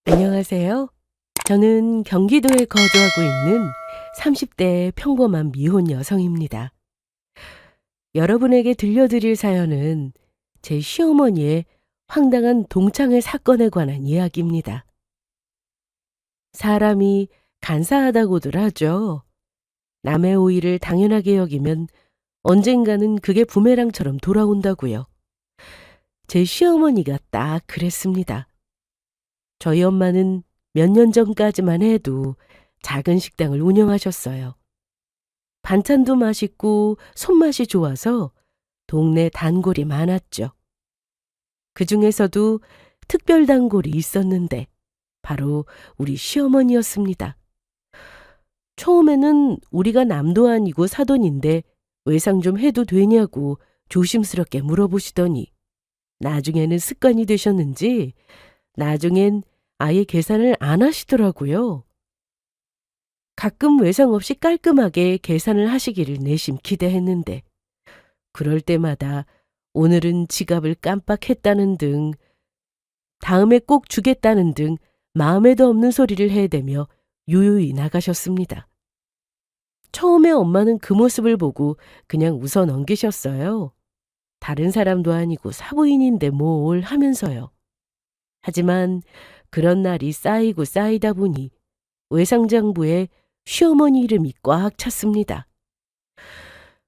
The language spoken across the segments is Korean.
안녕하세요. 저는 경기도에 거주하고 있는 30대 평범한 미혼 여성입니다. 여러분에게 들려드릴 사연은 제 시어머니의 황당한 동창회 사건에 관한 이야기입니다. 사람이 간사하다고들 하죠. 남의 오의를 당연하게 여기면 언젠가는 그게 부메랑처럼 돌아온다고요. 제 시어머니가 딱 그랬습니다. 저희 엄마는 몇 년 전까지만 해도 작은 식당을 운영하셨어요. 반찬도 맛있고 손맛이 좋아서 동네 단골이 많았죠. 그 중에서도 특별 단골이 있었는데 바로 우리 시어머니였습니다. 처음에는 우리가 남도 아니고 사돈인데 외상 좀 해도 되냐고 조심스럽게 물어보시더니 나중에는 습관이 되셨는지 나중엔 아예 계산을 안 하시더라고요. 가끔 외상 없이 깔끔하게 계산을 하시기를 내심 기대했는데 그럴 때마다 오늘은 지갑을 깜빡했다는 등 다음에 꼭 주겠다는 등 마음에도 없는 소리를 해대며 유유히 나가셨습니다. 처음에 엄마는 그 모습을 보고 그냥 웃어 넘기셨어요. 다른 사람도 아니고 사부인인데 뭘 하면서요. 하지만 그런 날이 쌓이고 쌓이다 보니 외상장부에 시어머니 이름이 꽉 찼습니다.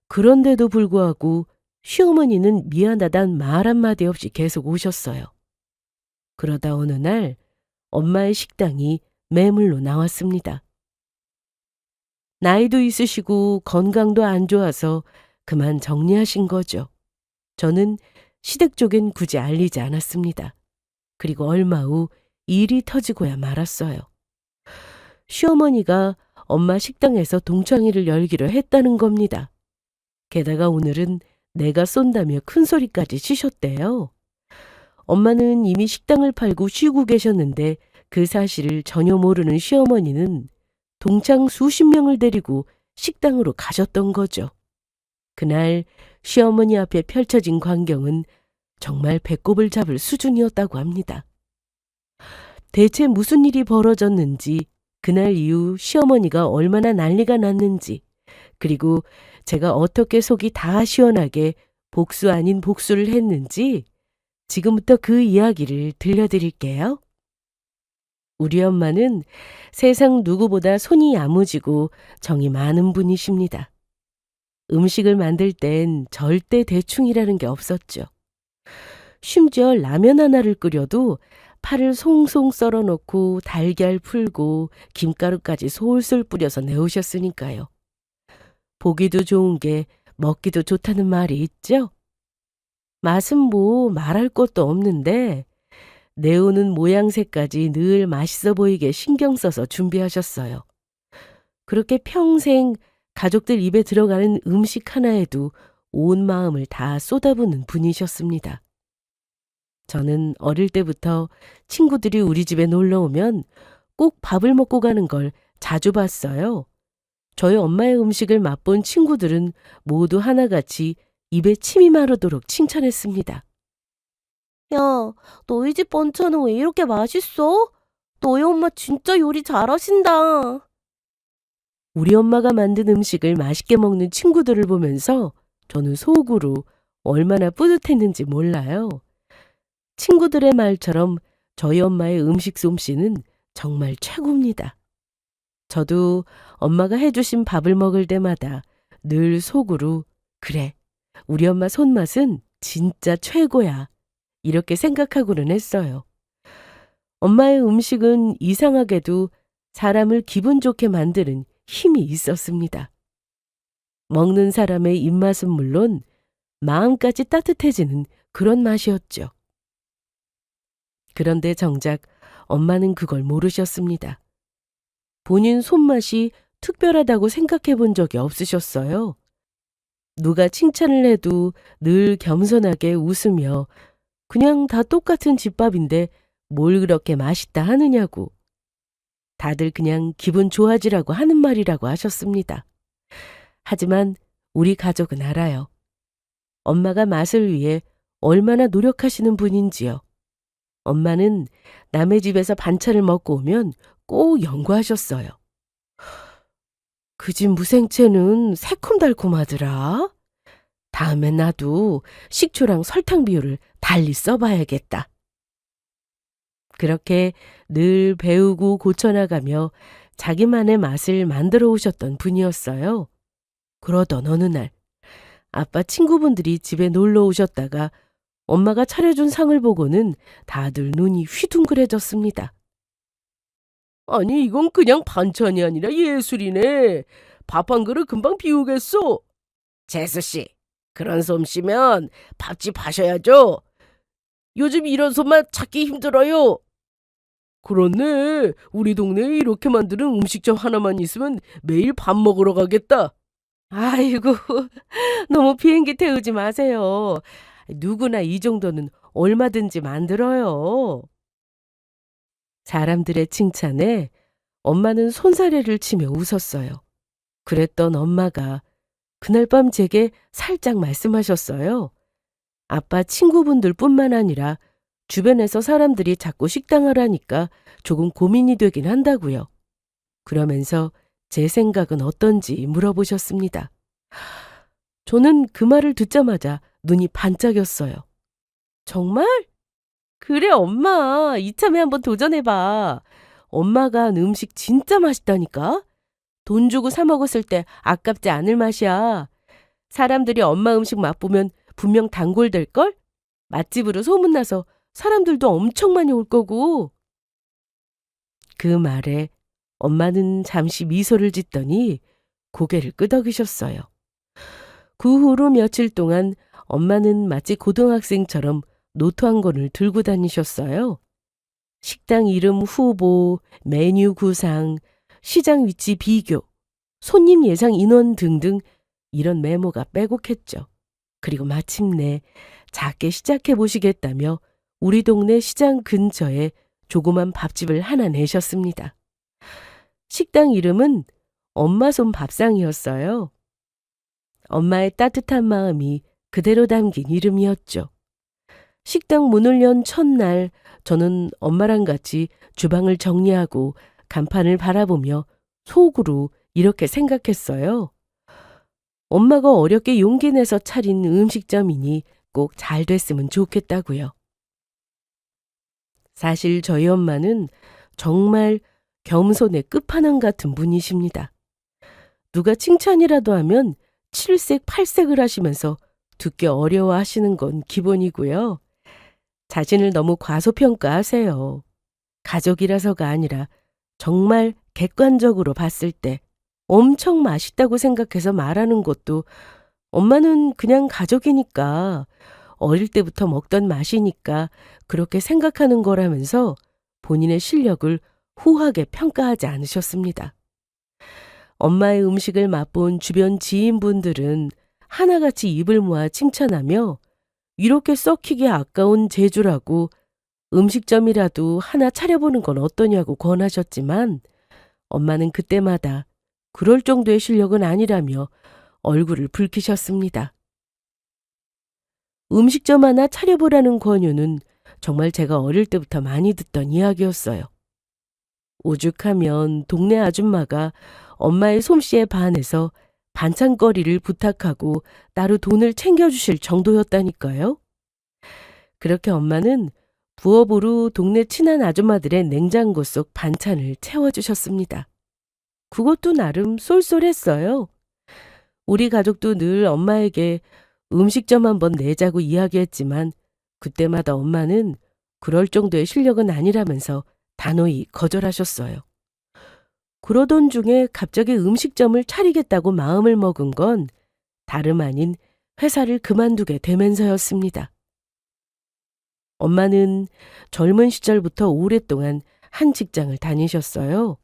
그런데도 불구하고 시어머니는 미안하단 말 한마디 없이 계속 오셨어요. 그러다 어느 날 엄마의 식당이 매물로 나왔습니다. 나이도 있으시고 건강도 안 좋아서 그만 정리하신 거죠. 저는 시댁 쪽엔 굳이 알리지 않았습니다. 그리고 얼마 후 일이 터지고야 말았어요. 시어머니가 엄마 식당에서 동창회를 열기로 했다는 겁니다. 게다가 오늘은 내가 쏜다며 큰 소리까지 치셨대요. 엄마는 이미 식당을 팔고 쉬고 계셨는데 그 사실을 전혀 모르는 시어머니는 동창 수십 명을 데리고 식당으로 가셨던 거죠. 그날 시어머니 앞에 펼쳐진 광경은 정말 배꼽을 잡을 수준이었다고 합니다. 대체 무슨 일이 벌어졌는지, 그날 이후 시어머니가 얼마나 난리가 났는지, 그리고 제가 어떻게 속이 다 시원하게 복수 아닌 복수를 했는지 지금부터 그 이야기를 들려드릴게요. 우리 엄마는 세상 누구보다 손이 야무지고 정이 많은 분이십니다. 음식을 만들 땐 절대 대충이라는 게 없었죠. 심지어 라면 하나를 끓여도 파를 송송 썰어 놓고 달걀 풀고 김가루까지 솔솔 뿌려서 내오셨으니까요. 보기도 좋은 게 먹기도 좋다는 말이 있죠? 맛은 뭐 말할 것도 없는데 내오는 모양새까지 늘 맛있어 보이게 신경 써서 준비하셨어요. 그렇게 평생 가족들 입에 들어가는 음식 하나에도 온 마음을 다 쏟아붓는 분이셨습니다. 저는 어릴 때부터 친구들이 우리 집에 놀러 오면 꼭 밥을 먹고 가는 걸 자주 봤어요. 저희 엄마의 음식을 맛본 친구들은 모두 하나같이 입에 침이 마르도록 칭찬했습니다. 야, 너희 집 반찬은 왜 이렇게 맛있어? 너희 엄마 진짜 요리 잘하신다. 우리 엄마가 만든 음식을 맛있게 먹는 친구들을 보면서 저는 속으로 얼마나 뿌듯했는지 몰라요. 친구들의 말처럼 저희 엄마의 음식 솜씨는 정말 최고입니다. 저도 엄마가 해주신 밥을 먹을 때마다 늘 속으로 그래, 우리 엄마 손맛은 진짜 최고야. 이렇게 생각하고는 했어요. 엄마의 음식은 이상하게도 사람을 기분 좋게 만드는 힘이 있었습니다. 먹는 사람의 입맛은 물론 마음까지 따뜻해지는 그런 맛이었죠. 그런데 정작 엄마는 그걸 모르셨습니다. 본인 손맛이 특별하다고 생각해 본 적이 없으셨어요. 누가 칭찬을 해도 늘 겸손하게 웃으며 그냥 다 똑같은 집밥인데 뭘 그렇게 맛있다 하느냐고. 다들 그냥 기분 좋아지라고 하는 말이라고 하셨습니다. 하지만 우리 가족은 알아요. 엄마가 맛을 위해 얼마나 노력하시는 분인지요. 엄마는 남의 집에서 반찬을 먹고 오면 꼭 연구하셨어요. 그 집 무생채는 새콤달콤하더라. 다음엔 나도 식초랑 설탕 비율을 달리 써봐야겠다. 그렇게 늘 배우고 고쳐나가며 자기만의 맛을 만들어 오셨던 분이었어요. 그러던 어느 날 아빠 친구분들이 집에 놀러 오셨다가 엄마가 차려준 상을 보고는 다들 눈이 휘둥그레졌습니다. 아니, 이건 그냥 반찬이 아니라 예술이네. 밥 한 그릇 금방 비우겠어. 재수씨, 그런 솜씨면 밥집 하셔야죠. 요즘 이런 손맛 찾기 힘들어요. 그렇네. 우리 동네에 이렇게 만드는 음식점 하나만 있으면 매일 밥 먹으러 가겠다. 아이고, 너무 비행기 태우지 마세요. 누구나 이 정도는 얼마든지 만들어요. 사람들의 칭찬에 엄마는 손사래를 치며 웃었어요. 그랬던 엄마가 그날 밤 제게 살짝 말씀하셨어요. 아빠 친구분들 뿐만 아니라 주변에서 사람들이 자꾸 식당을 하니까 조금 고민이 되긴 한다고요. 그러면서 제 생각은 어떤지 물어보셨습니다. 저는 그 말을 듣자마자 눈이 반짝였어요. 정말? 그래, 엄마. 이참에 한번 도전해봐. 엄마가 한 음식 진짜 맛있다니까? 돈 주고 사 먹었을 때 아깝지 않을 맛이야. 사람들이 엄마 음식 맛보면 분명 단골될걸? 맛집으로 소문나서 사람들도 엄청 많이 올 거고. 그 말에 엄마는 잠시 미소를 짓더니 고개를 끄덕이셨어요. 그 후로 며칠 동안 엄마는 마치 고등학생처럼 노트 한 권을 들고 다니셨어요. 식당 이름 후보, 메뉴 구상, 시장 위치 비교, 손님 예상 인원 등등 이런 메모가 빼곡했죠. 그리고 마침내 작게 시작해 보시겠다며 우리 동네 시장 근처에 조그만 밥집을 하나 내셨습니다. 식당 이름은 엄마 손 밥상이었어요. 엄마의 따뜻한 마음이 그대로 담긴 이름이었죠. 식당 문을 연 첫날 저는 엄마랑 같이 주방을 정리하고 간판을 바라보며 속으로 이렇게 생각했어요. 엄마가 어렵게 용기 내서 차린 음식점이니 꼭 잘 됐으면 좋겠다고요. 사실 저희 엄마는 정말 겸손의 끝판왕 같은 분이십니다. 누가 칭찬이라도 하면 칠색 팔색을 하시면서 듣기 어려워하시는 건 기본이고요. 자신을 너무 과소평가하세요. 가족이라서가 아니라 정말 객관적으로 봤을 때 엄청 맛있다고 생각해서 말하는 것도 엄마는 그냥 가족이니까 어릴 때부터 먹던 맛이니까 그렇게 생각하는 거라면서 본인의 실력을 후하게 평가하지 않으셨습니다. 엄마의 음식을 맛본 주변 지인분들은 하나같이 입을 모아 칭찬하며 이렇게 썩히기 아까운 재주라고 음식점이라도 하나 차려보는 건 어떠냐고 권하셨지만 엄마는 그때마다 그럴 정도의 실력은 아니라며 얼굴을 붉히셨습니다. 음식점 하나 차려보라는 권유는 정말 제가 어릴 때부터 많이 듣던 이야기였어요. 오죽하면 동네 아줌마가 엄마의 솜씨에 반해서 반찬거리를 부탁하고 따로 돈을 챙겨주실 정도였다니까요. 그렇게 엄마는 부업으로 동네 친한 아줌마들의 냉장고 속 반찬을 채워주셨습니다. 그것도 나름 쏠쏠했어요. 우리 가족도 늘 엄마에게 음식점 한번 내자고 이야기했지만 그때마다 엄마는 그럴 정도의 실력은 아니라면서 단호히 거절하셨어요. 그러던 중에 갑자기 음식점을 차리겠다고 마음을 먹은 건 다름 아닌 회사를 그만두게 되면서였습니다. 엄마는 젊은 시절부터 오랫동안 한 직장을 다니셨어요.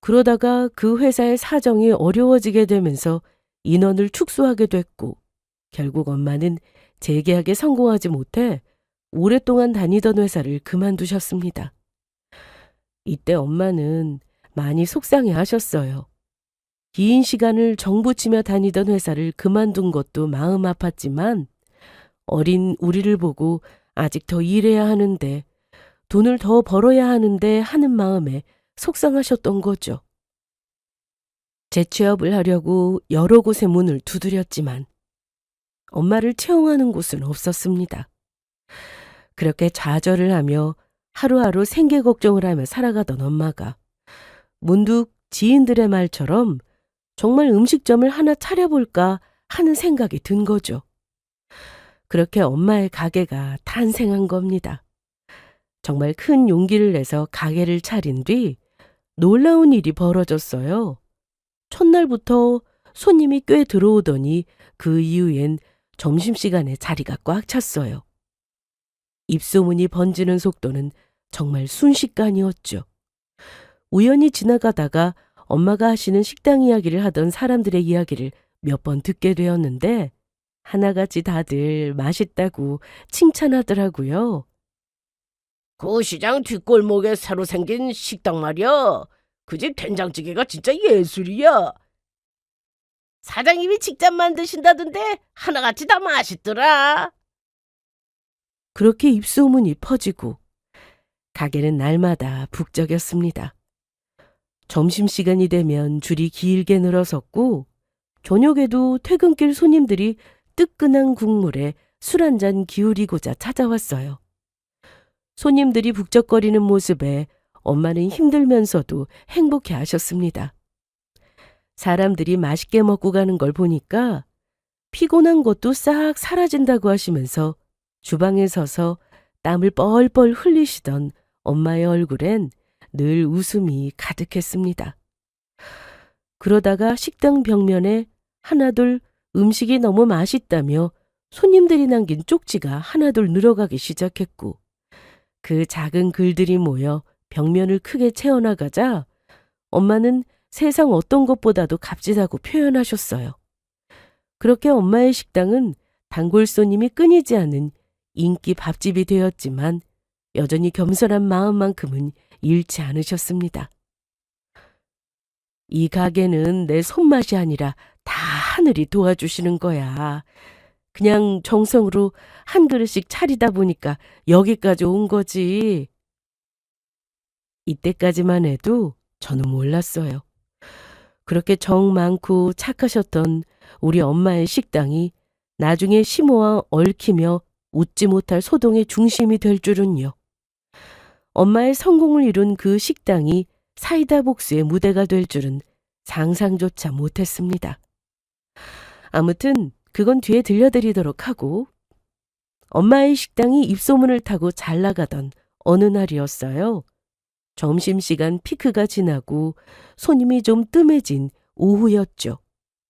그러다가 그 회사의 사정이 어려워지게 되면서 인원을 축소하게 됐고 결국 엄마는 재계약에 성공하지 못해 오랫동안 다니던 회사를 그만두셨습니다. 이때 엄마는 많이 속상해 하셨어요. 긴 시간을 정부치며 다니던 회사를 그만둔 것도 마음 아팠지만 어린 우리를 보고 아직 더 일해야 하는데 돈을 더 벌어야 하는데 하는 마음에 속상하셨던 거죠. 재취업을 하려고 여러 곳에 문을 두드렸지만 엄마를 채용하는 곳은 없었습니다. 그렇게 좌절을 하며 하루하루 생계 걱정을 하며 살아가던 엄마가 문득 지인들의 말처럼 정말 음식점을 하나 차려볼까 하는 생각이 든 거죠. 그렇게 엄마의 가게가 탄생한 겁니다. 정말 큰 용기를 내서 가게를 차린 뒤 놀라운 일이 벌어졌어요. 첫날부터 손님이 꽤 들어오더니 그 이후엔 점심시간에 자리가 꽉 찼어요. 입소문이 번지는 속도는 정말 순식간이었죠. 우연히 지나가다가 엄마가 하시는 식당 이야기를 하던 사람들의 이야기를 몇 번 듣게 되었는데 하나같이 다들 맛있다고 칭찬하더라고요. 그 시장 뒷골목에 새로 생긴 식당 말이야. 그 집 된장찌개가 진짜 예술이야. 사장님이 직접 만드신다던데 하나같이 다 맛있더라. 그렇게 입소문이 퍼지고 가게는 날마다 북적였습니다. 점심시간이 되면 줄이 길게 늘어섰고 저녁에도 퇴근길 손님들이 뜨끈한 국물에 술 한 잔 기울이고자 찾아왔어요. 손님들이 북적거리는 모습에 엄마는 힘들면서도 행복해 하셨습니다. 사람들이 맛있게 먹고 가는 걸 보니까 피곤한 것도 싹 사라진다고 하시면서 주방에 서서 땀을 뻘뻘 흘리시던 엄마의 얼굴엔 늘 웃음이 가득했습니다. 그러다가 식당 벽면에 하나둘 음식이 너무 맛있다며 손님들이 남긴 쪽지가 하나둘 늘어가기 시작했고 그 작은 글들이 모여 벽면을 크게 채워나가자 엄마는 세상 어떤 것보다도 값지다고 표현하셨어요. 그렇게 엄마의 식당은 단골 손님이 끊이지 않는 인기 밥집이 되었지만 여전히 겸손한 마음만큼은 잃지 않으셨습니다. 이 가게는 내 손맛이 아니라 다 하늘이 도와주시는 거야. 그냥 정성으로 한 그릇씩 차리다 보니까 여기까지 온 거지. 이때까지만 해도 저는 몰랐어요. 그렇게 정 많고 착하셨던 우리 엄마의 식당이 나중에 심오와 얽히며 웃지 못할 소동의 중심이 될 줄은요. 엄마의 성공을 이룬 그 식당이 사이다 복수의 무대가 될 줄은 상상조차 못했습니다. 아무튼 그건 뒤에 들려드리도록 하고 엄마의 식당이 입소문을 타고 잘 나가던 어느 날이었어요. 점심시간 피크가 지나고 손님이 좀 뜸해진 오후였죠.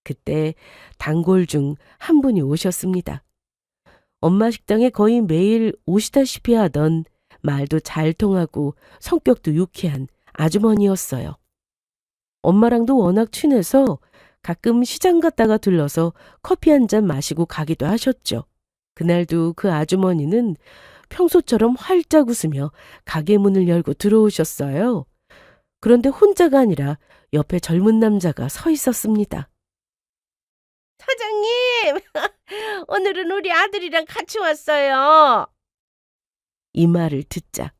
그때 단골 중 한 분이 오셨습니다. 엄마 식당에 거의 매일 오시다시피 하던 말도 잘 통하고 성격도 유쾌한 아주머니였어요. 엄마랑도 워낙 친해서 가끔 시장 갔다가 들러서 커피 한 잔 마시고 가기도 하셨죠. 그날도 그 아주머니는 평소처럼 활짝 웃으며 가게 문을 열고 들어오셨어요. 그런데 혼자가 아니라 옆에 젊은 남자가 서 있었습니다. 사장님, 오늘은 우리 아들이랑 같이 왔어요. 이 말을 듣자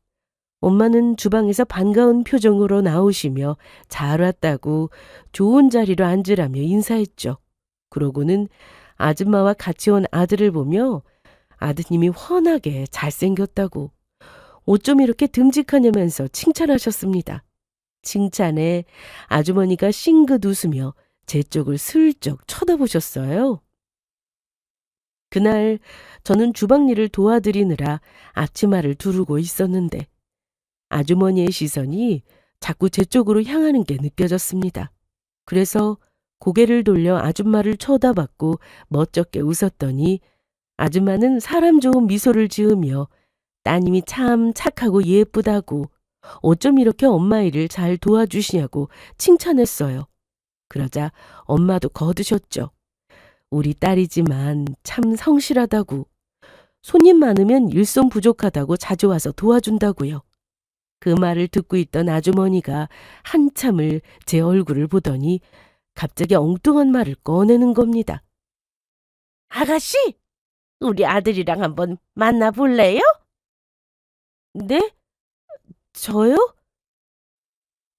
엄마는 주방에서 반가운 표정으로 나오시며 잘 왔다고 좋은 자리로 앉으라며 인사했죠. 그러고는 아줌마와 같이 온 아들을 보며 아드님이 훤하게 잘생겼다고 어쩜 이렇게 듬직하냐면서 칭찬하셨습니다. 칭찬에 아주머니가 싱긋 웃으며 제 쪽을 슬쩍 쳐다보셨어요. 그날 저는 주방 일을 도와드리느라 앞치마를 두르고 있었는데 아주머니의 시선이 자꾸 제 쪽으로 향하는 게 느껴졌습니다. 그래서 고개를 돌려 아줌마를 쳐다봤고 멋쩍게 웃었더니 아줌마는 사람 좋은 미소를 지으며 따님이 참 착하고 예쁘다고 어쩜 이렇게 엄마 일을 잘 도와주시냐고 칭찬했어요. 그러자 엄마도 거두셨죠. 우리 딸이지만 참 성실하다고 손님 많으면 일손 부족하다고 자주 와서 도와준다고요. 그 말을 듣고 있던 아주머니가 한참을 제 얼굴을 보더니 갑자기 엉뚱한 말을 꺼내는 겁니다. 아가씨, 우리 아들이랑 한번 만나볼래요? 네? 저요?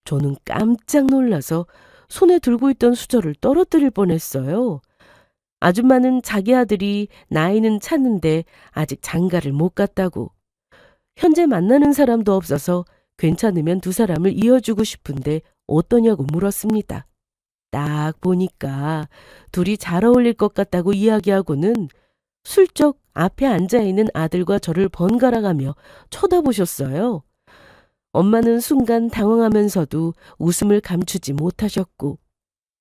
저는 깜짝 놀라서 손에 들고 있던 수저를 떨어뜨릴 뻔했어요. 아줌마는 자기 아들이 나이는 찼는데 아직 장가를 못 갔다고, 현재 만나는 사람도 없어서 괜찮으면 두 사람을 이어주고 싶은데 어떠냐고 물었습니다. 딱 보니까 둘이 잘 어울릴 것 같다고 이야기하고는 슬쩍 앞에 앉아있는 아들과 저를 번갈아가며 쳐다보셨어요. 엄마는 순간 당황하면서도 웃음을 감추지 못하셨고,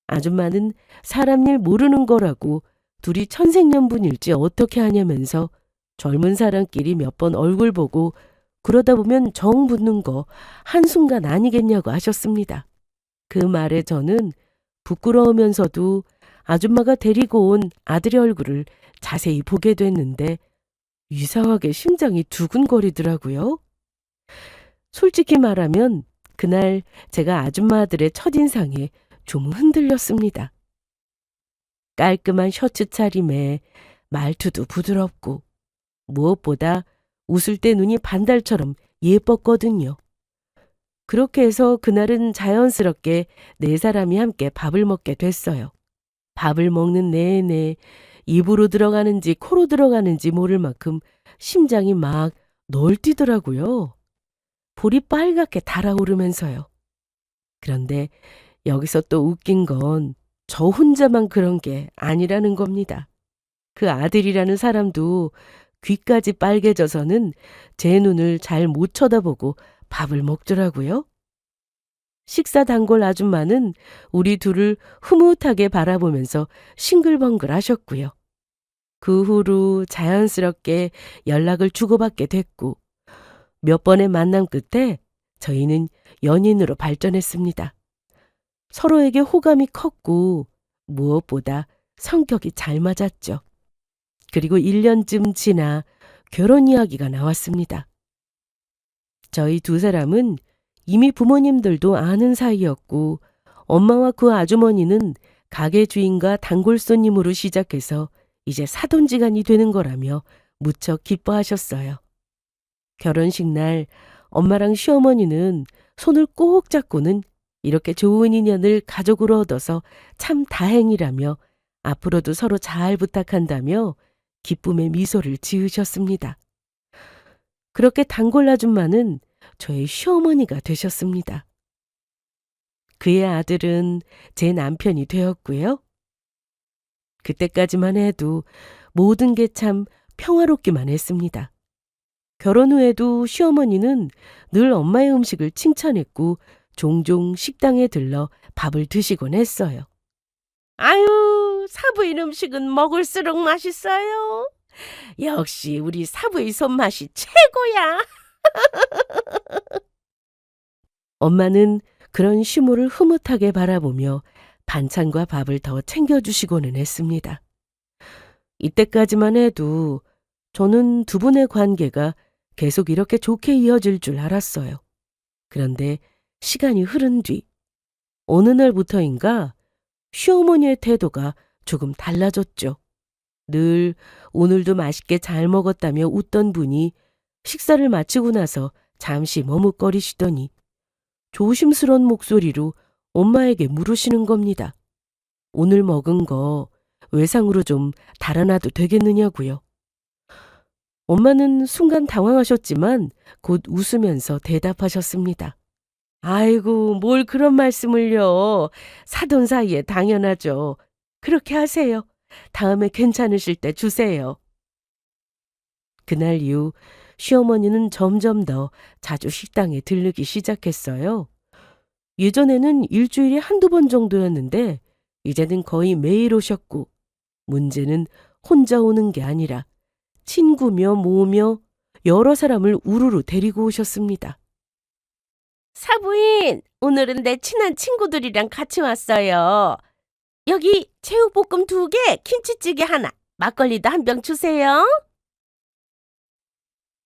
아줌마는 사람 일 모르는 거라고 둘이 천생연분일지 어떻게 하냐면서 젊은 사람끼리 몇 번 얼굴 보고 그러다 보면 정 붙는 거 한순간 아니겠냐고 하셨습니다. 그 말에 저는 부끄러우면서도 아줌마가 데리고 온 아들의 얼굴을 자세히 보게 됐는데 이상하게 심장이 두근거리더라고요. 솔직히 말하면 그날 제가 아줌마 아들의 첫인상에 좀 흔들렸습니다. 깔끔한 셔츠 차림에 말투도 부드럽고 무엇보다 웃을 때 눈이 반달처럼 예뻤거든요. 그렇게 해서 그날은 자연스럽게 네 사람이 함께 밥을 먹게 됐어요. 밥을 먹는 내내 입으로 들어가는지 코로 들어가는지 모를 만큼 심장이 막 널뛰더라고요. 볼이 빨갛게 달아오르면서요. 그런데 여기서 또 웃긴 건 저 혼자만 그런 게 아니라는 겁니다. 그 아들이라는 사람도 귀까지 빨개져서는 제 눈을 잘 못 쳐다보고 밥을 먹더라고요. 식사 단골 아줌마는 우리 둘을 흐뭇하게 바라보면서 싱글벙글 하셨고요. 그 후로 자연스럽게 연락을 주고받게 됐고, 몇 번의 만남 끝에 저희는 연인으로 발전했습니다. 서로에게 호감이 컸고 무엇보다 성격이 잘 맞았죠. 그리고 1년쯤 지나 결혼 이야기가 나왔습니다. 저희 두 사람은 이미 부모님들도 아는 사이였고, 엄마와 그 아주머니는 가게 주인과 단골 손님으로 시작해서 이제 사돈지간이 되는 거라며 무척 기뻐하셨어요. 결혼식 날 엄마랑 시어머니는 손을 꼭 잡고는 이렇게 좋은 인연을 가족으로 얻어서 참 다행이라며 앞으로도 서로 잘 부탁한다며 기쁨의 미소를 지으셨습니다. 그렇게 단골 아줌마는 저의 시어머니가 되셨습니다. 그의 아들은 제 남편이 되었고요. 그때까지만 해도 모든 게 참 평화롭기만 했습니다. 결혼 후에도 시어머니는 늘 엄마의 음식을 칭찬했고 종종 식당에 들러 밥을 드시곤 했어요. 아유, 사부인 음식은 먹을수록 맛있어요. 역시 우리 사부의 손맛이 최고야. 엄마는 그런 시모를 흐뭇하게 바라보며 반찬과 밥을 더 챙겨주시고는 했습니다. 이때까지만 해도 저는 두 분의 관계가 계속 이렇게 좋게 이어질 줄 알았어요. 그런데 시간이 흐른 뒤 어느 날부터인가 시어머니의 태도가 조금 달라졌죠. 늘 오늘도 맛있게 잘 먹었다며 웃던 분이 식사를 마치고 나서 잠시 머뭇거리시더니 조심스러운 목소리로 엄마에게 물으시는 겁니다. 오늘 먹은 거 외상으로 좀 달아놔도 되겠느냐고요. 엄마는 순간 당황하셨지만 곧 웃으면서 대답하셨습니다. 아이고, 뭘 그런 말씀을요. 사돈 사이에 당연하죠. 그렇게 하세요. 다음에 괜찮으실 때 주세요. 그날 이후 시어머니는 점점 더 자주 식당에 들르기 시작했어요. 예전에는 일주일에 한두 번 정도였는데 이제는 거의 매일 오셨고, 문제는 혼자 오는 게 아니라 친구며 모으며 여러 사람을 우르르 데리고 오셨습니다. 사부인, 오늘은 내 친한 친구들이랑 같이 왔어요. 여기 제육볶음 2개, 김치찌개 하나, 막걸리도 한 병 주세요.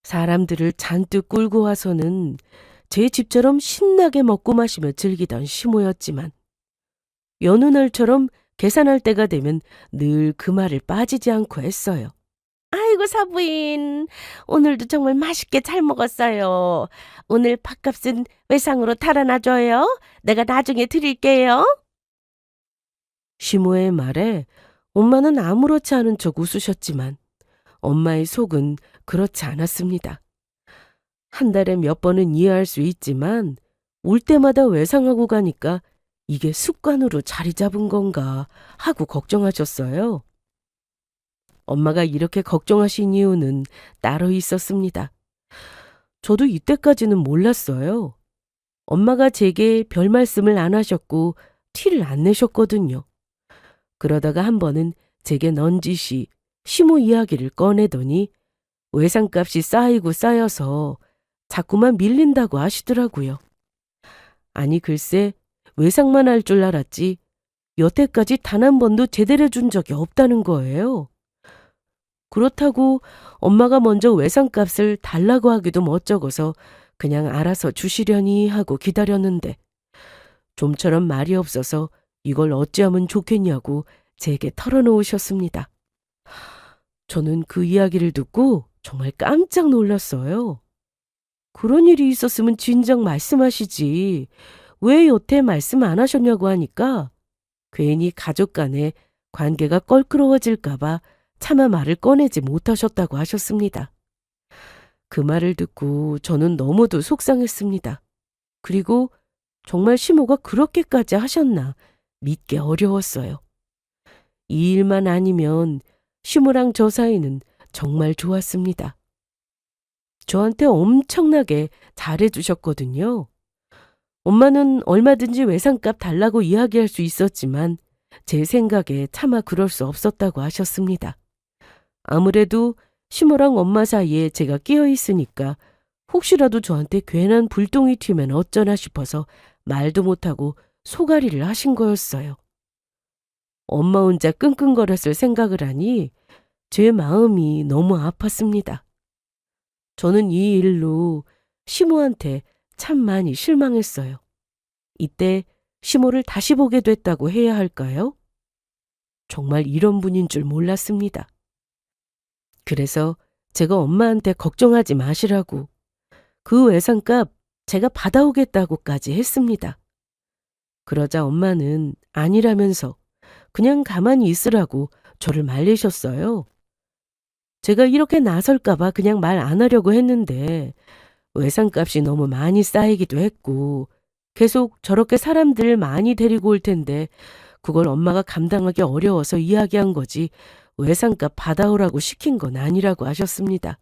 사람들을 잔뜩 끌고 와서는 제 집처럼 신나게 먹고 마시며 즐기던 시모였지만 여느 날처럼 계산할 때가 되면 늘 그 말을 빠지지 않고 했어요. 아이고, 아이고, 사부인. 오늘도 정말 맛있게 잘 먹었어요. 오늘 밥값은 외상으로 달아나줘요. 내가 나중에 드릴게요. 시모의 말에 엄마는 아무렇지 않은 척 웃으셨지만 엄마의 속은 그렇지 않았습니다. 한 달에 몇 번은 이해할 수 있지만 올 때마다 외상하고 가니까 이게 습관으로 자리 잡은 건가 하고 걱정하셨어요. 엄마가 이렇게 걱정하신 이유는 따로 있었습니다. 저도 이때까지는 몰랐어요. 엄마가 제게 별 말씀을 안 하셨고 티를 안 내셨거든요. 그러다가 한 번은 제게 넌지시 시모 이야기를 꺼내더니 외상값이 쌓이고 쌓여서 자꾸만 밀린다고 하시더라고요. 아니 글쎄 외상만 할 줄 알았지 여태까지 단 한 번도 제대로 준 적이 없다는 거예요. 그렇다고 엄마가 먼저 외상값을 달라고 하기도 멋쩍어서 그냥 알아서 주시려니 하고 기다렸는데 좀처럼 말이 없어서 이걸 어찌하면 좋겠냐고 제게 털어놓으셨습니다. 저는 그 이야기를 듣고 정말 깜짝 놀랐어요. 그런 일이 있었으면 진작 말씀하시지. 왜 여태 말씀 안 하셨냐고 하니까 괜히 가족 간에 관계가 껄끄러워질까봐 차마 말을 꺼내지 못하셨다고 하셨습니다. 그 말을 듣고 저는 너무도 속상했습니다. 그리고 정말 시모가 그렇게까지 하셨나 믿기 어려웠어요. 이 일만 아니면 시모랑 저 사이는 정말 좋았습니다. 저한테 엄청나게 잘해주셨거든요. 엄마는 얼마든지 외상값 달라고 이야기할 수 있었지만 제 생각에 차마 그럴 수 없었다고 하셨습니다. 아무래도 시모랑 엄마 사이에 제가 끼어 있으니까 혹시라도 저한테 괜한 불똥이 튀면 어쩌나 싶어서 말도 못하고 소가리를 하신 거였어요. 엄마 혼자 끙끙거렸을 생각을 하니 제 마음이 너무 아팠습니다. 저는 이 일로 시모한테 참 많이 실망했어요. 이때 시모를 다시 보게 됐다고 해야 할까요? 정말 이런 분인 줄 몰랐습니다. 그래서 제가 엄마한테 걱정하지 마시라고 그 외상값 제가 받아오겠다고까지 했습니다. 그러자 엄마는 아니라면서 그냥 가만히 있으라고 저를 말리셨어요. 제가 이렇게 나설까봐 그냥 말 안 하려고 했는데 외상값이 너무 많이 쌓이기도 했고 계속 저렇게 사람들 많이 데리고 올 텐데 그걸 엄마가 감당하기 어려워서 이야기한 거지 외상값 받아오라고 시킨 건 아니라고 하셨습니다.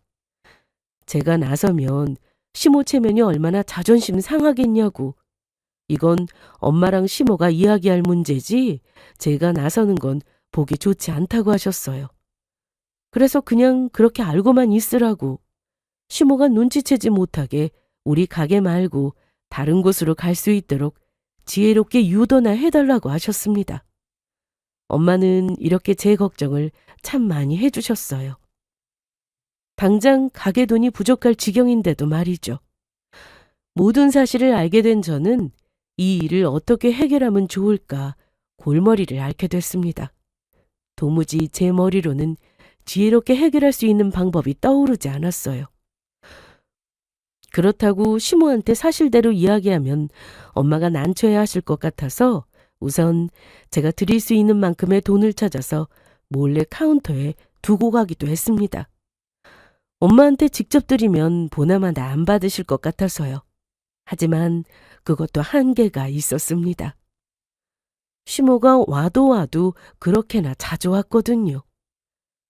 제가 나서면 시모 체면이 얼마나 자존심 상하겠냐고. 이건 엄마랑 시모가 이야기할 문제지 제가 나서는 건 보기 좋지 않다고 하셨어요. 그래서 그냥 그렇게 알고만 있으라고. 시모가 눈치채지 못하게 우리 가게 말고 다른 곳으로 갈 수 있도록 지혜롭게 유도나 해달라고 하셨습니다. 엄마는 이렇게 제 걱정을 참 많이 해주셨어요. 당장 가게 돈이 부족할 지경인데도 말이죠. 모든 사실을 알게 된 저는 이 일을 어떻게 해결하면 좋을까 골머리를 앓게 됐습니다. 도무지 제 머리로는 지혜롭게 해결할 수 있는 방법이 떠오르지 않았어요. 그렇다고 시모한테 사실대로 이야기하면 엄마가 난처해 하실 것 같아서 우선 제가 드릴 수 있는 만큼의 돈을 찾아서 몰래 카운터에 두고 가기도 했습니다. 엄마한테 직접 드리면 보나마나 안 받으실 것 같아서요. 하지만 그것도 한계가 있었습니다. 시모가 와도 그렇게나 자주 왔거든요.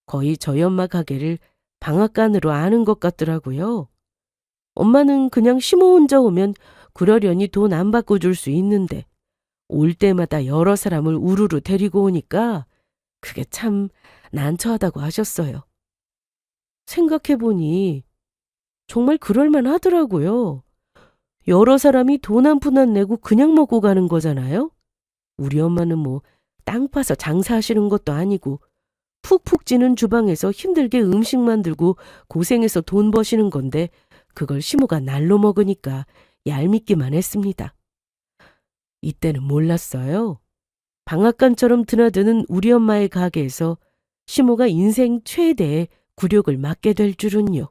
거의 저희 엄마 가게를 방앗간으로 아는 것 같더라고요. 엄마는 그냥 시모 혼자 오면 그러려니 돈 안 바꿔줄 수 있는데 올 때마다 여러 사람을 우르르 데리고 오니까 그게 참 난처하다고 하셨어요. 생각해보니 정말 그럴만 하더라고요. 여러 사람이 돈 한 푼 안 내고 그냥 먹고 가는 거잖아요. 우리 엄마는 뭐 땅 파서 장사하시는 것도 아니고 푹푹 찌는 주방에서 힘들게 음식 만들고 고생해서 돈 버시는 건데 그걸 시모가 날로 먹으니까 얄밉기만 했습니다. 이때는 몰랐어요. 방앗간처럼 드나드는 우리 엄마의 가게에서 시모가 인생 최대의 굴욕을 맞게 될 줄은요.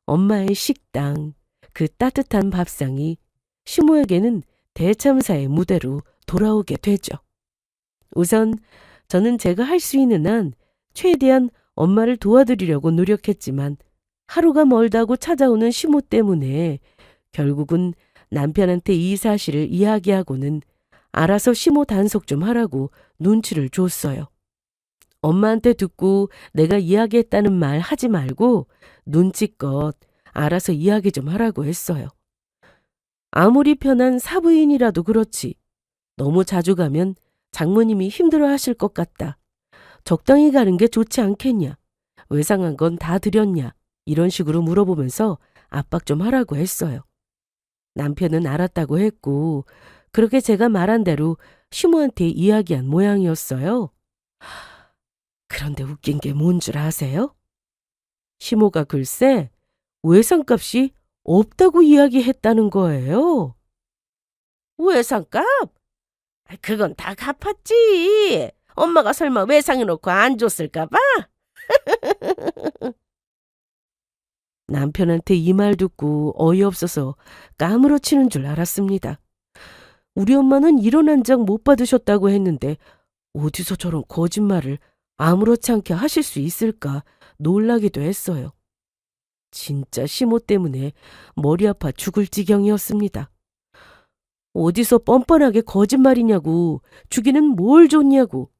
엄마의 식당, 그 따뜻한 밥상이 시모에게는 대참사의 무대로 돌아오게 되죠. 우선 저는 제가 할 수 있는 한 최대한 엄마를 도와드리려고 노력했지만 하루가 멀다고 찾아오는 시모 때문에 결국은 남편한테 이 사실을 이야기하고는 알아서 시모 단속 좀 하라고 눈치를 줬어요. 엄마한테 듣고 내가 이야기했다는 말 하지 말고 눈치껏 알아서 이야기 좀 하라고 했어요. 아무리 편한 사부인이라도 그렇지. 너무 자주 가면 장모님이 힘들어 하실 것 같다. 적당히 가는 게 좋지 않겠냐. 외상한 건 다 드렸냐. 이런 식으로 물어보면서 압박 좀 하라고 했어요. 남편은 알았다고 했고 그렇게 제가 말한 대로 시모한테 이야기한 모양이었어요. 그런데 웃긴 게 뭔 줄 아세요? 시모가 글쎄 외상값이 없다고 이야기했다는 거예요. 외상값? 그건 다 갚았지. 엄마가 설마 외상해놓고 안 줬을까 봐? 남편한테 이 말 듣고 어이없어서 까무러치는 줄 알았습니다. 우리 엄마는 이런 한 장 못 받으셨다고 했는데 어디서 저런 거짓말을 아무렇지 않게 하실 수 있을까 놀라기도 했어요. 진짜 시모 때문에 머리 아파 죽을 지경이었습니다. 어디서 뻔뻔하게 거짓말이냐고, 주기는 뭘 줬냐고.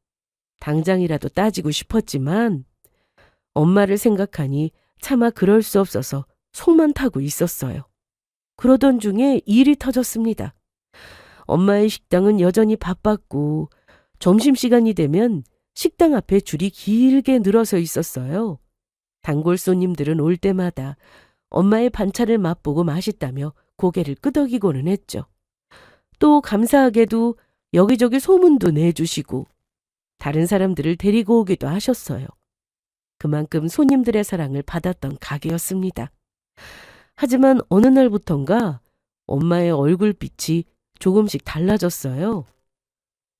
당장이라도 따지고 싶었지만 엄마를 생각하니 차마 그럴 수 없어서 속만 타고 있었어요. 그러던 중에 일이 터졌습니다. 엄마의 식당은 여전히 바빴고 점심시간이 되면 식당 앞에 줄이 길게 늘어서 있었어요. 단골 손님들은 올 때마다 엄마의 반찬을 맛보고 맛있다며 고개를 끄덕이고는 했죠. 또 감사하게도 여기저기 소문도 내주시고 다른 사람들을 데리고 오기도 하셨어요. 그만큼 손님들의 사랑을 받았던 가게였습니다. 하지만 어느 날부턴가 엄마의 얼굴빛이 조금씩 달라졌어요.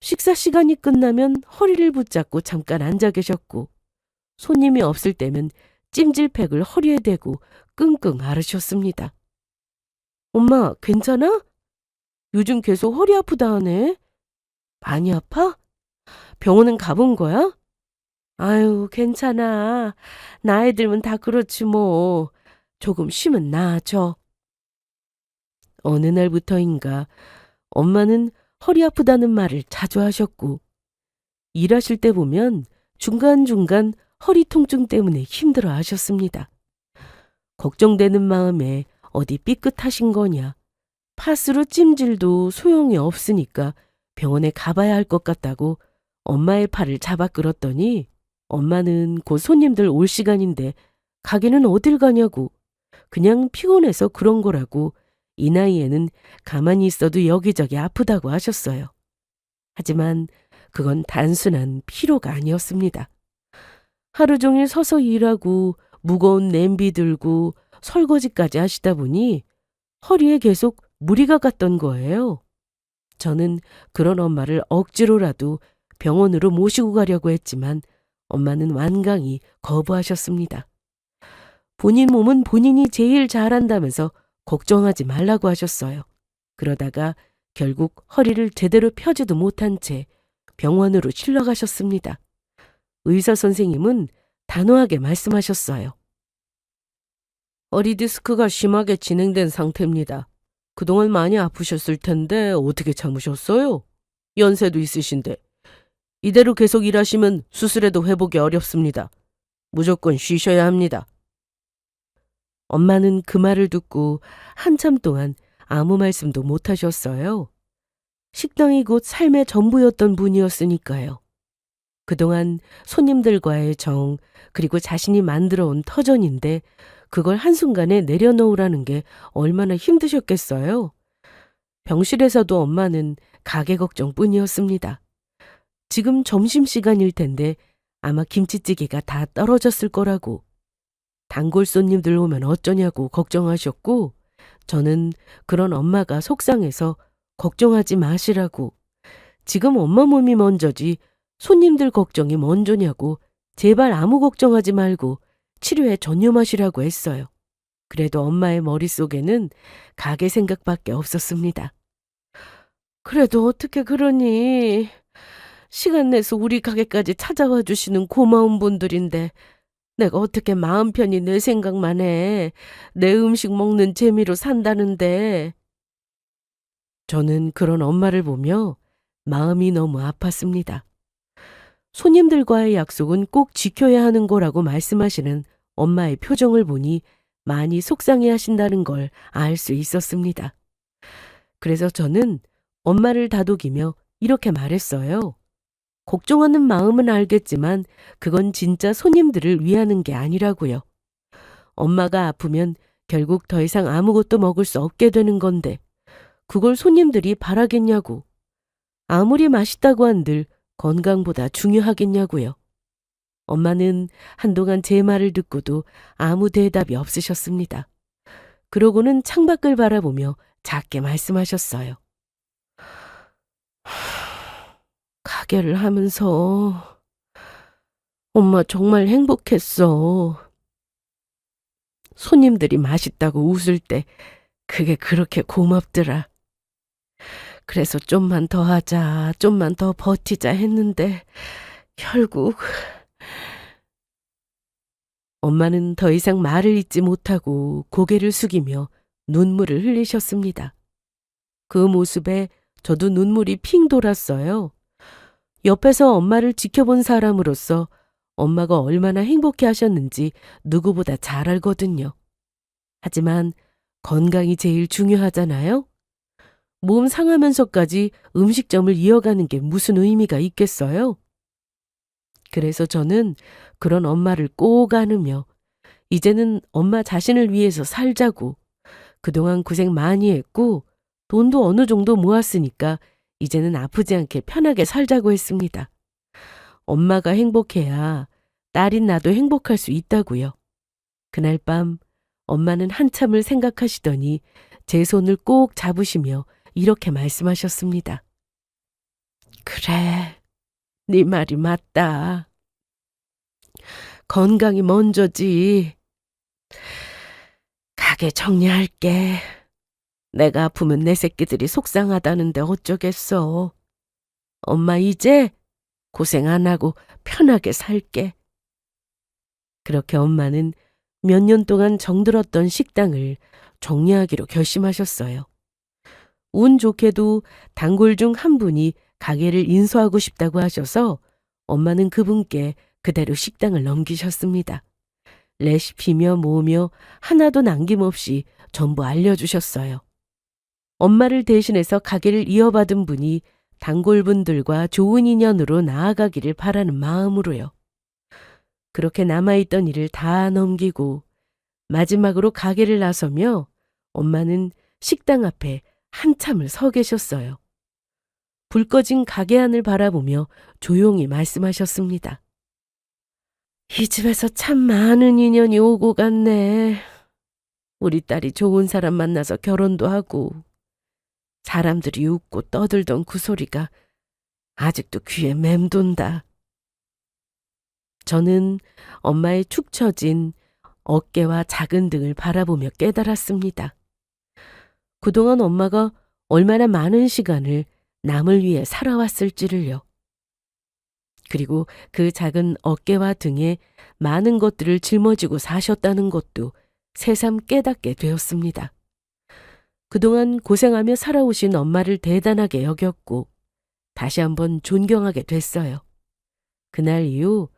식사 시간이 끝나면 허리를 붙잡고 잠깐 앉아 계셨고 손님이 없을 때면 찜질팩을 허리에 대고 끙끙 앓으셨습니다. 엄마, 괜찮아? 요즘 계속 허리 아프다 하네. 많이 아파? 병원은 가본 거야? 아유, 괜찮아. 나이 들면 다 그렇지 뭐. 조금 쉬면 나아져. 어느 날부터인가 엄마는 허리 아프다는 말을 자주 하셨고 일하실 때 보면 중간중간 허리 통증 때문에 힘들어 하셨습니다. 걱정되는 마음에 어디 삐끗하신 거냐. 파스로 찜질도 소용이 없으니까 병원에 가봐야 할 것 같다고 엄마의 팔을 잡아 끌었더니 엄마는 곧 손님들 올 시간인데 가게는 어딜 가냐고 그냥 피곤해서 그런 거라고 이 나이에는 가만히 있어도 여기저기 아프다고 하셨어요. 하지만 그건 단순한 피로가 아니었습니다. 하루 종일 서서 일하고 무거운 냄비 들고 설거지까지 하시다 보니 허리에 계속 무리가 갔던 거예요. 저는 그런 엄마를 억지로라도 병원으로 모시고 가려고 했지만 엄마는 완강히 거부하셨습니다. 본인 몸은 본인이 제일 잘한다면서 걱정하지 말라고 하셨어요. 그러다가 결국 허리를 제대로 펴지도 못한 채 병원으로 실려가셨습니다. 의사 선생님은 단호하게 말씀하셨어요. 허리 디스크가 심하게 진행된 상태입니다. 그동안 많이 아프셨을 텐데 어떻게 참으셨어요? 연세도 있으신데. 이대로 계속 일하시면 수술해도 회복이 어렵습니다. 무조건 쉬셔야 합니다. 엄마는 그 말을 듣고 한참 동안 아무 말씀도 못 하셨어요. 식당이 곧 삶의 전부였던 분이었으니까요. 그동안 손님들과의 정, 그리고 자신이 만들어 온 터전인데 그걸 한순간에 내려놓으라는 게 얼마나 힘드셨겠어요. 병실에서도 엄마는 가게 걱정뿐이었습니다. 지금 점심시간일 텐데 아마 김치찌개가 다 떨어졌을 거라고. 단골 손님들 오면 어쩌냐고 걱정하셨고 저는 그런 엄마가 속상해서 걱정하지 마시라고. 지금 엄마 몸이 먼저지 손님들 걱정이 먼저냐고 제발 아무 걱정하지 말고 치료에 전념하시라고 했어요. 그래도 엄마의 머릿속에는 가게 생각밖에 없었습니다. 그래도 어떻게 그러니? 시간 내서 우리 가게까지 찾아와 주시는 고마운 분들인데 내가 어떻게 마음 편히 내 생각만 해. 내 음식 먹는 재미로 산다는데. 저는 그런 엄마를 보며 마음이 너무 아팠습니다. 손님들과의 약속은 꼭 지켜야 하는 거라고 말씀하시는 엄마의 표정을 보니 많이 속상해 하신다는 걸 알 수 있었습니다. 그래서 저는 엄마를 다독이며 이렇게 말했어요. 걱정하는 마음은 알겠지만 그건 진짜 손님들을 위하는 게 아니라고요. 엄마가 아프면 결국 더 이상 아무것도 먹을 수 없게 되는 건데 그걸 손님들이 바라겠냐고. 아무리 맛있다고 한들 건강보다 중요하겠냐고요. 엄마는 한동안 제 말을 듣고도 아무 대답이 없으셨습니다. 그러고는 창밖을 바라보며 작게 말씀하셨어요. 가게를 하면서 엄마 정말 행복했어. 손님들이 맛있다고 웃을 때 그게 그렇게 고맙더라. 그래서 좀만 더 하자, 좀만 더 버티자 했는데 결국 엄마는 더 이상 말을 잇지 못하고 고개를 숙이며 눈물을 흘리셨습니다. 그 모습에 저도 눈물이 핑 돌았어요. 옆에서 엄마를 지켜본 사람으로서 엄마가 얼마나 행복해 하셨는지 누구보다 잘 알거든요. 하지만 건강이 제일 중요하잖아요. 몸 상하면서까지 음식점을 이어가는 게 무슨 의미가 있겠어요? 그래서 저는 그런 엄마를 꼭 안으며 이제는 엄마 자신을 위해서 살자고, 그동안 고생 많이 했고 돈도 어느 정도 모았으니까 이제는 아프지 않게 편하게 살자고 했습니다. 엄마가 행복해야 딸인 나도 행복할 수 있다고요. 그날 밤 엄마는 한참을 생각하시더니 제 손을 꼭 잡으시며 이렇게 말씀하셨습니다. 그래, 네 말이 맞다. 건강이 먼저지. 가게 정리할게. 내가 아프면 내 새끼들이 속상하다는데 어쩌겠어. 엄마 이제 고생 안 하고 편하게 살게. 그렇게 엄마는 몇 년 동안 정들었던 식당을 정리하기로 결심하셨어요. 운 좋게도 단골 중 한 분이 가게를 인수하고 싶다고 하셔서 엄마는 그분께 그대로 식당을 넘기셨습니다. 레시피며 뭐며 하나도 남김없이 전부 알려주셨어요. 엄마를 대신해서 가게를 이어받은 분이 단골분들과 좋은 인연으로 나아가기를 바라는 마음으로요. 그렇게 남아있던 일을 다 넘기고 마지막으로 가게를 나서며 엄마는 식당 앞에 한참을 서 계셨어요. 불 꺼진 가게 안을 바라보며 조용히 말씀하셨습니다. 이 집에서 참 많은 인연이 오고 갔네. 우리 딸이 좋은 사람 만나서 결혼도 하고 사람들이 웃고 떠들던 그 소리가 아직도 귀에 맴돈다. 저는 엄마의 축 처진 어깨와 작은 등을 바라보며 깨달았습니다. 그동안 엄마가 얼마나 많은 시간을 남을 위해 살아왔을지를요. 그리고 그 작은 어깨와 등에 많은 것들을 짊어지고 사셨다는 것도 새삼 깨닫게 되었습니다. 그동안 고생하며 살아오신 엄마를 대단하게 여겼고 다시 한번 존경하게 됐어요. 그날 이후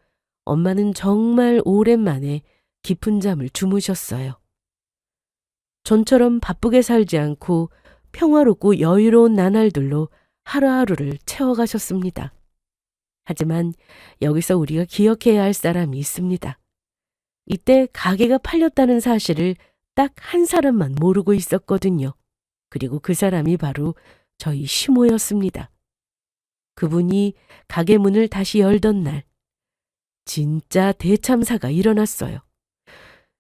엄마는 정말 오랜만에 깊은 잠을 주무셨어요. 전처럼 바쁘게 살지 않고 평화롭고 여유로운 나날들로 하루하루를 채워가셨습니다. 하지만 여기서 우리가 기억해야 할 사람이 있습니다. 이때 가게가 팔렸다는 사실을 딱 한 사람만 모르고 있었거든요. 그리고 그 사람이 바로 저희 시모였습니다. 그분이 가게 문을 다시 열던 날, 진짜 대참사가 일어났어요.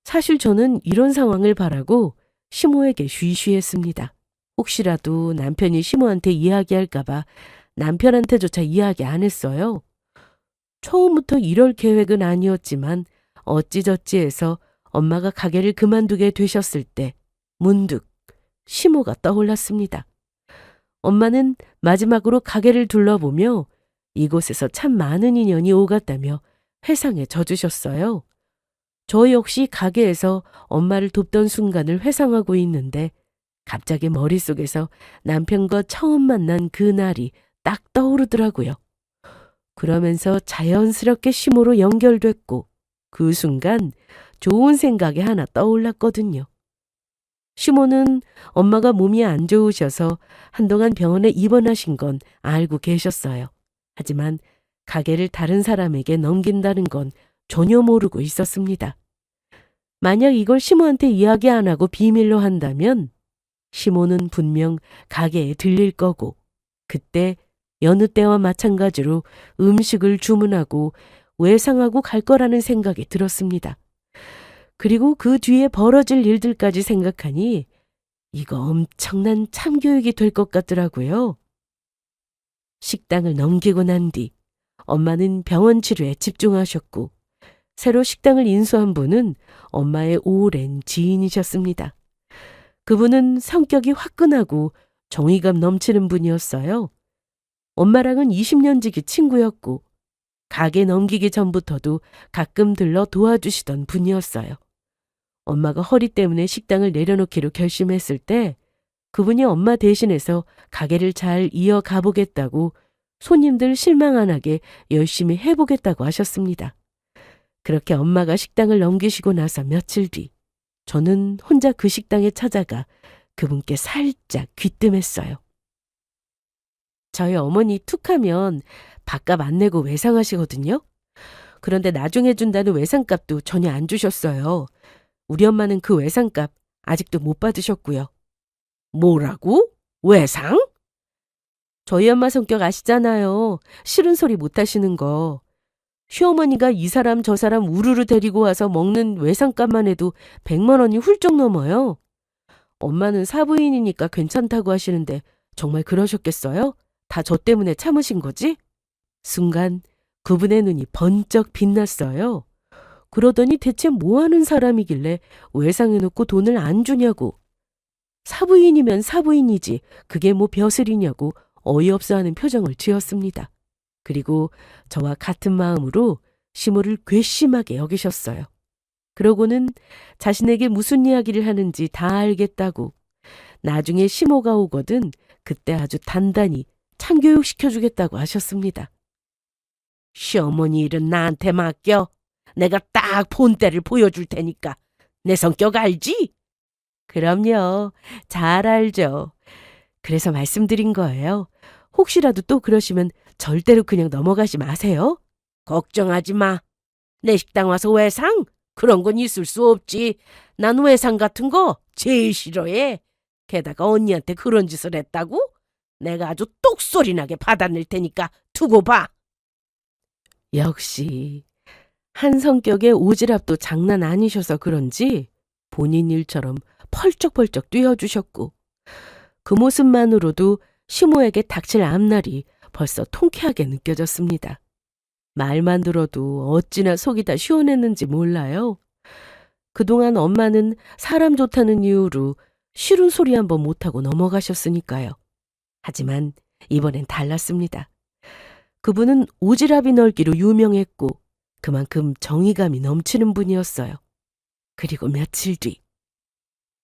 사실 저는 이런 상황을 바라고 시모에게 쉬쉬했습니다. 혹시라도 남편이 시모한테 이야기할까봐 남편한테조차 이야기 안 했어요. 처음부터 이럴 계획은 아니었지만 어찌저찌 해서 엄마가 가게를 그만두게 되셨을 때 문득 시모가 떠올랐습니다. 엄마는 마지막으로 가게를 둘러보며 이곳에서 참 많은 인연이 오갔다며 회상에 젖으셨어요. 저 역시 가게에서 엄마를 돕던 순간을 회상하고 있는데 갑자기 머릿속에서 남편과 처음 만난 그 날이 딱 떠오르더라고요. 그러면서 자연스럽게 시모로 연결됐고 그 순간 좋은 생각이 하나 떠올랐거든요. 시모는 엄마가 몸이 안 좋으셔서 한동안 병원에 입원하신 건 알고 계셨어요. 하지만 가게를 다른 사람에게 넘긴다는 건 전혀 모르고 있었습니다. 만약 이걸 시모한테 이야기 안 하고 비밀로 한다면 시모는 분명 가게에 들릴 거고 그때 여느 때와 마찬가지로 음식을 주문하고 외상하고 갈 거라는 생각이 들었습니다. 그리고 그 뒤에 벌어질 일들까지 생각하니 이거 엄청난 참교육이 될 것 같더라고요. 식당을 넘기고 난 뒤 엄마는 병원 치료에 집중하셨고 새로 식당을 인수한 분은 엄마의 오랜 지인이셨습니다. 그분은 성격이 화끈하고 정의감 넘치는 분이었어요. 엄마랑은 20년 지기 친구였고 가게 넘기기 전부터도 가끔 들러 도와주시던 분이었어요. 엄마가 허리 때문에 식당을 내려놓기로 결심했을 때 그분이 엄마 대신해서 가게를 잘 이어가 보겠다고 손님들 실망 안 하게 열심히 해보겠다고 하셨습니다. 그렇게 엄마가 식당을 넘기시고 나서 며칠 뒤 저는 혼자 그 식당에 찾아가 그분께 살짝 귀뜸했어요. 저희 어머니 툭하면 밥값 안 내고 외상하시거든요. 그런데 나중에 준다는 외상값도 전혀 안 주셨어요. 우리 엄마는 그 외상값 아직도 못 받으셨고요. 뭐라고? 외상? 저희 엄마 성격 아시잖아요. 싫은 소리 못 하시는 거. 시어머니가 이 사람 저 사람 우르르 데리고 와서 먹는 외상값만 해도 100만 원이 훌쩍 넘어요. 엄마는 사부인이니까 괜찮다고 하시는데 정말 그러셨겠어요? 다 저 때문에 참으신 거지? 순간 그분의 눈이 번쩍 빛났어요. 그러더니 대체 뭐 하는 사람이길래 외상해놓고 돈을 안 주냐고. 사부인이면 사부인이지 그게 뭐 벼슬이냐고 어이없어 하는 표정을 지었습니다. 그리고 저와 같은 마음으로 시모를 괘씸하게 여기셨어요. 그러고는 자신에게 무슨 이야기를 하는지 다 알겠다고 나중에 시모가 오거든 그때 아주 단단히 참교육시켜주겠다고 하셨습니다. 시어머니 일은 나한테 맡겨. 내가 딱 본때를 보여줄 테니까. 내 성격 알지? 그럼요. 잘 알죠. 그래서 말씀드린 거예요. 혹시라도 또 그러시면 절대로 그냥 넘어가지 마세요. 걱정하지 마. 내 식당 와서 외상? 그런 건 있을 수 없지. 난 외상 같은 거 제일 싫어해. 게다가 언니한테 그런 짓을 했다고? 내가 아주 똑소리 나게 받아낼 테니까 두고 봐. 역시 한 성격의 오지랖도 장난 아니셔서 그런지 본인 일처럼 펄쩍펄쩍 뛰어주셨고 그 모습만으로도 시모에게 닥칠 앞날이 벌써 통쾌하게 느껴졌습니다. 말만 들어도 어찌나 속이 다 시원했는지 몰라요. 그동안 엄마는 사람 좋다는 이유로 싫은 소리 한번 못하고 넘어가셨으니까요. 하지만 이번엔 달랐습니다. 그분은 오지랖이 넓기로 유명했고 그만큼 정의감이 넘치는 분이었어요. 그리고 며칠 뒤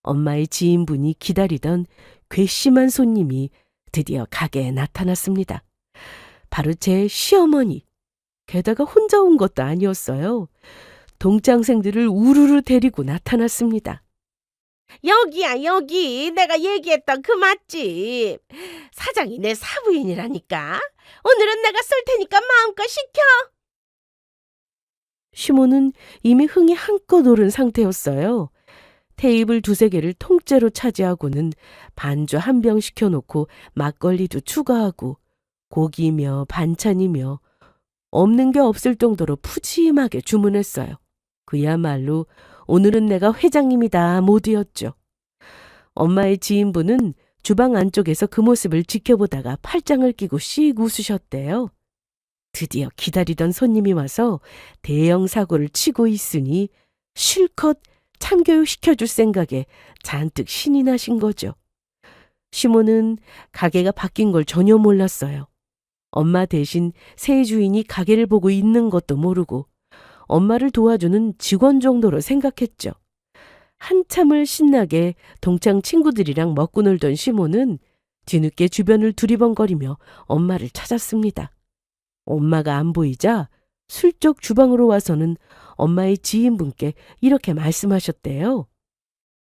엄마의 지인분이 기다리던 괘씸한 손님이 드디어 가게에 나타났습니다. 바로 제 시어머니. 게다가 혼자 온 것도 아니었어요. 동창생들을 우르르 데리고 나타났습니다. 여기야, 여기. 내가 얘기했던 그 맛집. 사장이 내 사부인이라니까. 오늘은 내가 쏠 테니까 마음껏 시켜. 시모는 이미 흥이 한껏 오른 상태였어요. 테이블 2-3개를 통째로 차지하고는 반주 한 병 시켜놓고 막걸리도 추가하고 고기며 반찬이며 없는 게 없을 정도로 푸짐하게 주문했어요. 그야말로 오늘은 내가 회장님이다 모드였죠. 엄마의 지인분은 주방 안쪽에서 그 모습을 지켜보다가 팔짱을 끼고 씩 웃으셨대요. 드디어 기다리던 손님이 와서 대형 사고를 치고 있으니 실컷 참교육시켜줄 생각에 잔뜩 신이 나신 거죠. 시모는 가게가 바뀐 걸 전혀 몰랐어요. 엄마 대신 새 주인이 가게를 보고 있는 것도 모르고 엄마를 도와주는 직원 정도로 생각했죠. 한참을 신나게 동창 친구들이랑 먹고 놀던 시모는 뒤늦게 주변을 두리번거리며 엄마를 찾았습니다. 엄마가 안 보이자 슬쩍 주방으로 와서는 엄마의 지인분께 이렇게 말씀하셨대요.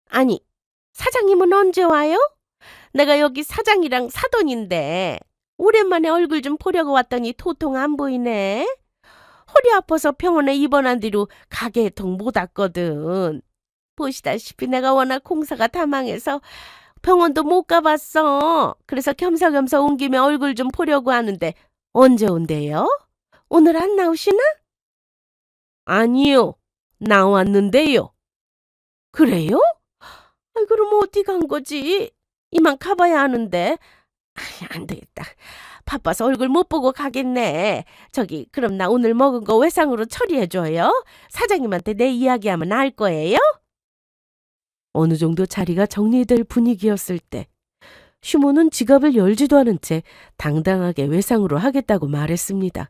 아니, 사장님은 언제 와요? 내가 여기 사장이랑 사돈인데 오랜만에 얼굴 좀 보려고 왔더니 도통 안 보이네. 허리 아파서 병원에 입원한 뒤로 가게에 통 못 왔거든. 보시다시피 내가 워낙 공사가 다 망해서 병원도 못 가봤어. 그래서 겸사겸사 온 김에 얼굴 좀 보려고 하는데 언제 온대요? 오늘 안 나오시나? 아니요. 나왔는데요. 그래요? 아이, 그럼 어디 간 거지? 이만 가봐야 하는데. 아이, 안 되겠다. 바빠서 얼굴 못 보고 가겠네. 저기, 그럼 나 오늘 먹은 거 외상으로 처리해줘요. 사장님한테 내 이야기하면 알 거예요? 어느 정도 자리가 정리될 분위기였을 때 슈모는 지갑을 열지도 않은 채 당당하게 외상으로 하겠다고 말했습니다.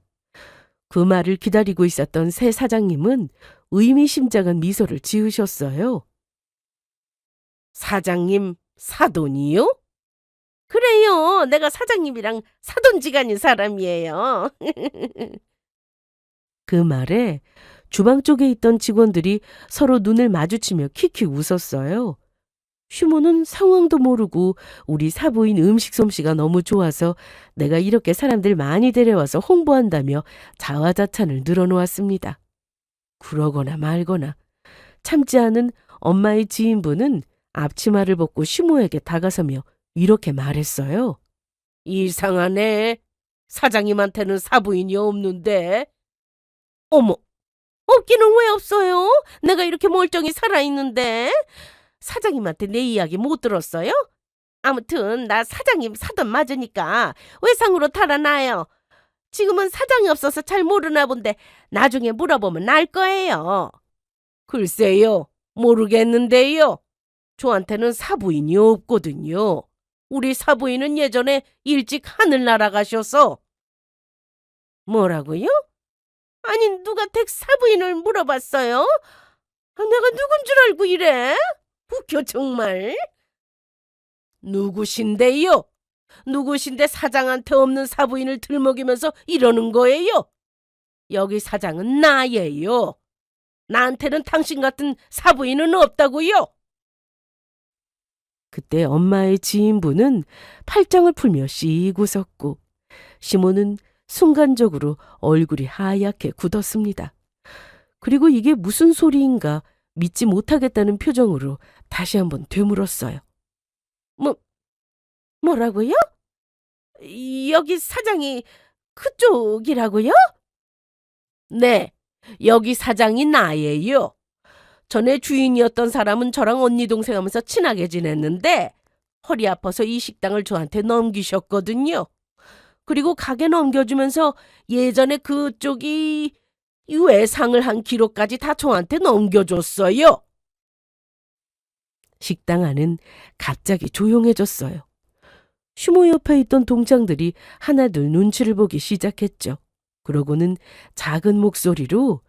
그 말을 기다리고 있었던 새 사장님은 의미심장한 미소를 지으셨어요. 사장님 사돈이요? 그래요. 내가 사장님이랑 사돈지간인 사람이에요. 그 말에 주방 쪽에 있던 직원들이 서로 눈을 마주치며 킥킥 웃었어요. 슈모는 상황도 모르고 우리 사부인 음식 솜씨가 너무 좋아서 내가 이렇게 사람들 많이 데려와서 홍보한다며 자화자찬을 늘어놓았습니다. 그러거나 말거나 참지 않은 엄마의 지인분은 앞치마를 벗고 슈모에게 다가서며 이렇게 말했어요. 이상하네. 사장님한테는 사부인이 없는데. 어머, 없기는 왜 없어요? 내가 이렇게 멀쩡히 살아있는데. 사장님한테 내 이야기 못 들었어요? 아무튼 나 사장님 사돈 맞으니까 외상으로 달아나요. 지금은 사장이 없어서 잘 모르나 본데 나중에 물어보면 알 거예요. 글쎄요. 모르겠는데요. 저한테는 사부인이 없거든요. 우리 사부인은 예전에 일찍 하늘 날아가셔서. 뭐라고요? 아니, 누가 댁 사부인을 물어봤어요? 내가 누군 줄 알고 이래? 웃겨 정말. 누구신데요? 누구신데 사장한테 없는 사부인을 들먹이면서 이러는 거예요? 여기 사장은 나예요. 나한테는 당신 같은 사부인은 없다고요. 그때 엄마의 지인분은 팔짱을 풀며 씩 웃었고 시모는 순간적으로 얼굴이 하얗게 굳었습니다. 그리고 이게 무슨 소리인가 믿지 못하겠다는 표정으로 다시 한번 되물었어요. 뭐라고요? 여기 사장이 그쪽이라고요? 네, 여기 사장이 나예요. 전에 주인이었던 사람은 저랑 언니 동생 하면서 친하게 지냈는데 허리 아파서 이 식당을 저한테 넘기셨거든요. 그리고 가게 넘겨주면서 예전에 그쪽이 이 외상을 한 기록까지 다 저한테 넘겨줬어요. 식당 안은 갑자기 조용해졌어요. 슈모 옆에 있던 동창들이 하나둘 눈치를 보기 시작했죠. 그러고는 작은 목소리로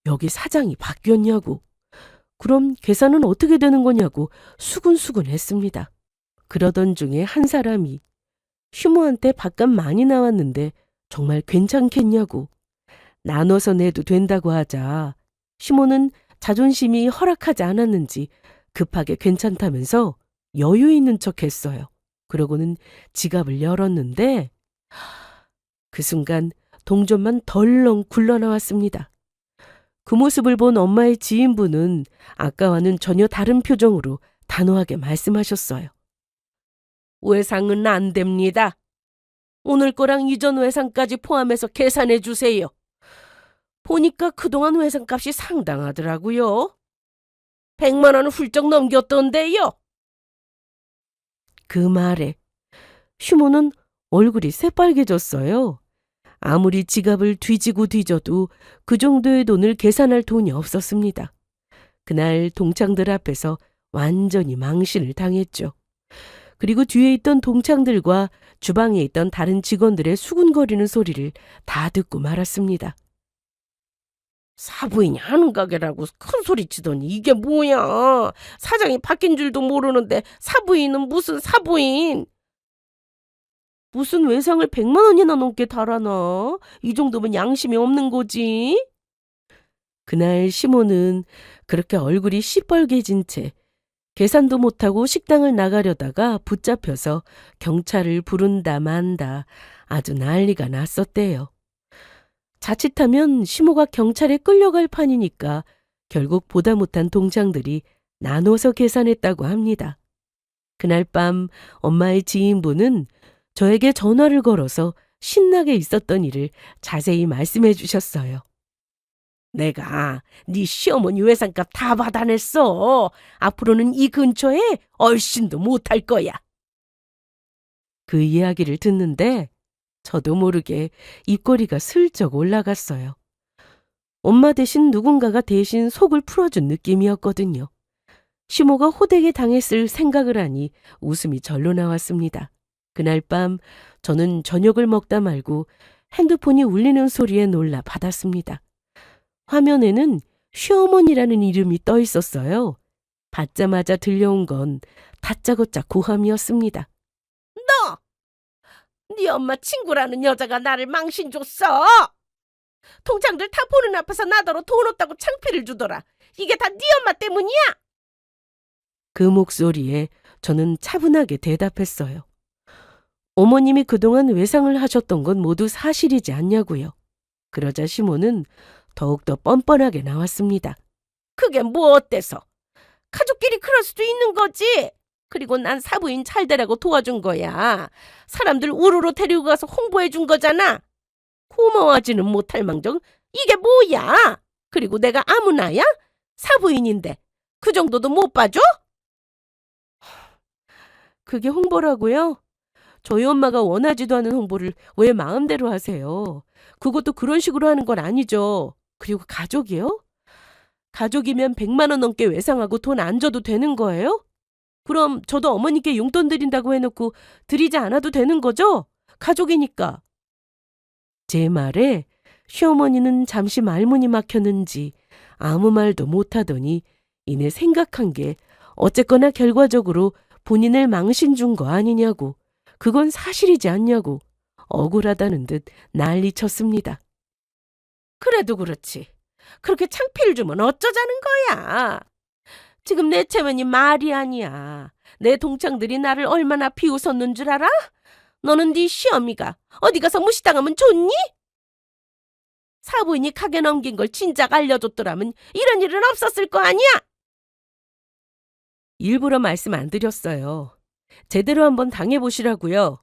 여기 사장이 바뀌었냐고, 그럼 계산은 어떻게 되는 거냐고 수군수군 했습니다. 그러던 중에 한 사람이 슈모한테 밥값 많이 나왔는데 정말 괜찮겠냐고, 나눠서 내도 된다고 하자 슈모는 자존심이 허락하지 않았는지 급하게 괜찮다면서 여유 있는 척 했어요. 그러고는 지갑을 열었는데 그 순간 동전만 덜렁 굴러나왔습니다. 그 모습을 본 엄마의 지인분은 아까와는 전혀 다른 표정으로 단호하게 말씀하셨어요. 외상은 안 됩니다. 오늘 거랑 이전 외상까지 포함해서 계산해 주세요. 보니까 그동안 외상값이 상당하더라고요. 100만 원을 훌쩍 넘겼던데요. 그 말에 슈모는 얼굴이 새빨개졌어요. 아무리 지갑을 뒤지고 뒤져도 그 정도의 돈을 계산할 돈이 없었습니다. 그날 동창들 앞에서 완전히 망신을 당했죠. 그리고 뒤에 있던 동창들과 주방에 있던 다른 직원들의 수군거리는 소리를 다 듣고 말았습니다. 사부인이 하는 가게라고 큰 소리 치더니 이게 뭐야? 사장이 바뀐 줄도 모르는데 사부인은 무슨 사부인? 무슨 외상을 100만 원이나 넘게 달아나? 이 정도면 양심이 없는 거지? 그날 시모는 그렇게 얼굴이 시뻘개진 채 계산도 못하고 식당을 나가려다가 붙잡혀서 경찰을 부른다 만다 아주 난리가 났었대요. 자칫하면 시모가 경찰에 끌려갈 판이니까 결국 보다 못한 동창들이 나눠서 계산했다고 합니다. 그날 밤 엄마의 지인분은 저에게 전화를 걸어서 신나게 있었던 일을 자세히 말씀해 주셨어요. 내가 네 시어머니 외상값 다 받아냈어. 앞으로는 이 근처에 얼씬도 못할 거야. 그 이야기를 듣는데 저도 모르게 입꼬리가 슬쩍 올라갔어요. 엄마 대신 누군가가 대신 속을 풀어준 느낌이었거든요. 시모가 호되게 당했을 생각을 하니 웃음이 절로 나왔습니다. 그날 밤 저는 저녁을 먹다 말고 핸드폰이 울리는 소리에 놀라 받았습니다. 화면에는 시어머니라는 이름이 떠 있었어요. 받자마자 들려온 건 다짜고짜 고함이었습니다. 너! 네 엄마 친구라는 여자가 나를 망신 줬어. 동창들 다 보는 앞에서 나더러 돈 없다고 창피를 주더라. 이게 다 네 엄마 때문이야. 그 목소리에 저는 차분하게 대답했어요. 어머님이 그동안 외상을 하셨던 건 모두 사실이지 않냐고요. 그러자 시모는 더욱더 뻔뻔하게 나왔습니다. 그게 뭐 어때서? 가족끼리 그럴 수도 있는 거지. 그리고 난 사부인 잘 되라고 도와준 거야. 사람들 우르르 데리고 가서 홍보해 준 거잖아. 고마워하지는 못할 망정 이게 뭐야? 그리고 내가 아무나야? 사부인인데 그 정도도 못 봐줘? 그게 홍보라고요? 저희 엄마가 원하지도 않은 홍보를 왜 마음대로 하세요? 그것도 그런 식으로 하는 건 아니죠. 그리고 가족이요? 가족이면 100만 원 넘게 외상하고 돈 안 줘도 되는 거예요? 그럼 저도 어머니께 용돈 드린다고 해놓고 드리지 않아도 되는 거죠? 가족이니까. 제 말에 시어머니는 잠시 말문이 막혔는지 아무 말도 못하더니 이내 생각한 게 어쨌거나 결과적으로 본인을 망신 준 거 아니냐고, 그건 사실이지 않냐고 억울하다는 듯 난리쳤습니다. 그래도 그렇지. 그렇게 창피를 주면 어쩌자는 거야. 지금 내 체면이 말이 아니야. 내 동창들이 나를 얼마나 비웃었는 줄 알아? 너는 네 시어미가 어디 가서 무시당하면 좋니? 사부인이 가게 넘긴 걸 진작 알려줬더라면 이런 일은 없었을 거 아니야? 일부러 말씀 안 드렸어요. 제대로 한번 당해보시라고요.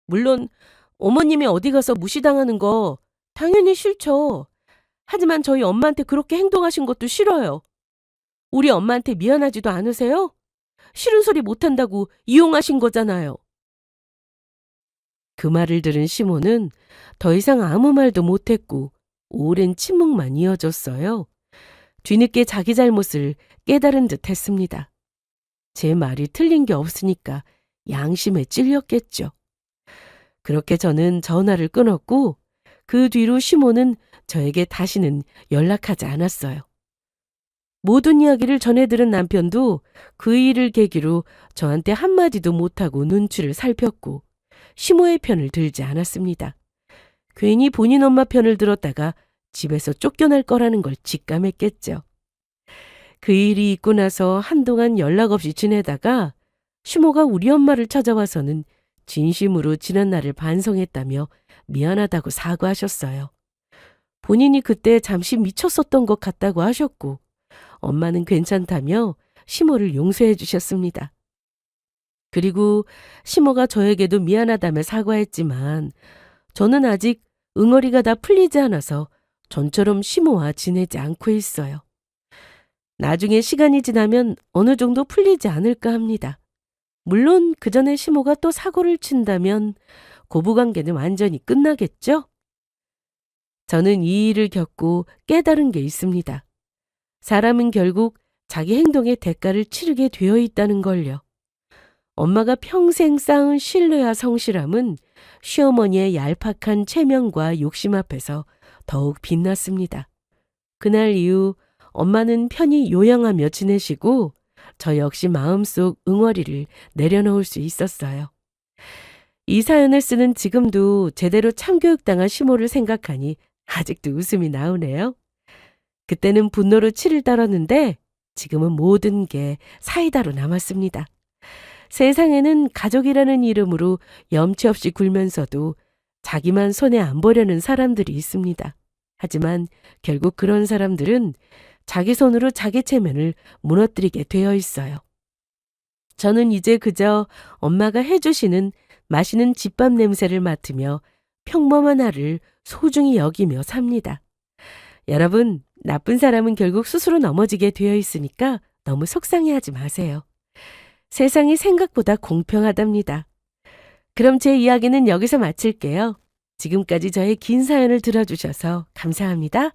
물론 어머님이 어디 가서 무시당하는 거 당연히 싫죠. 하지만 저희 엄마한테 그렇게 행동하신 것도 싫어요. 우리 엄마한테 미안하지도 않으세요? 싫은 소리 못한다고 이용하신 거잖아요. 그 말을 들은 시모는 더 이상 아무 말도 못했고 오랜 침묵만 이어졌어요. 뒤늦게 자기 잘못을 깨달은 듯 했습니다. 제 말이 틀린 게 없으니까 양심에 찔렸겠죠. 그렇게 저는 전화를 끊었고 그 뒤로 시모는 저에게 다시는 연락하지 않았어요. 모든 이야기를 전해들은 남편도 그 일을 계기로 저한테 한마디도 못하고 눈치를 살폈고 시모의 편을 들지 않았습니다. 괜히 본인 엄마 편을 들었다가 집에서 쫓겨날 거라는 걸 직감했겠죠. 그 일이 있고 나서 한동안 연락 없이 지내다가 시모가 우리 엄마를 찾아와서는 진심으로 지난 날을 반성했다며 미안하다고 사과하셨어요. 본인이 그때 잠시 미쳤었던 것 같다고 하셨고 엄마는 괜찮다며 시모를 용서해 주셨습니다. 그리고 시모가 저에게도 미안하다며 사과했지만 저는 아직 응어리가 다 풀리지 않아서 전처럼 시모와 지내지 않고 있어요. 나중에 시간이 지나면 어느 정도 풀리지 않을까 합니다. 물론 그 전에 시모가 또 사고를 친다면 고부관계는 완전히 끝나겠죠? 저는 이 일을 겪고 깨달은 게 있습니다. 사람은 결국 자기 행동의 대가를 치르게 되어 있다는 걸요. 엄마가 평생 쌓은 신뢰와 성실함은 시어머니의 얄팍한 체면과 욕심 앞에서 더욱 빛났습니다. 그날 이후 엄마는 편히 요양하며 지내시고 저 역시 마음속 응어리를 내려놓을 수 있었어요. 이 사연을 쓰는 지금도 제대로 참교육당한 시모를 생각하니 아직도 웃음이 나오네요. 그때는 분노로 치를 떨었는데 지금은 모든 게 사이다로 남았습니다. 세상에는 가족이라는 이름으로 염치 없이 굴면서도 자기만 손해 안 보려는 사람들이 있습니다. 하지만 결국 그런 사람들은 자기 손으로 자기 체면을 무너뜨리게 되어 있어요. 저는 이제 그저 엄마가 해주시는 맛있는 집밥 냄새를 맡으며 평범한 하루를 소중히 여기며 삽니다. 여러분, 나쁜 사람은 결국 스스로 넘어지게 되어 있으니까 너무 속상해하지 마세요. 세상이 생각보다 공평하답니다. 그럼 제 이야기는 여기서 마칠게요. 지금까지 저의 긴 사연을 들어주셔서 감사합니다.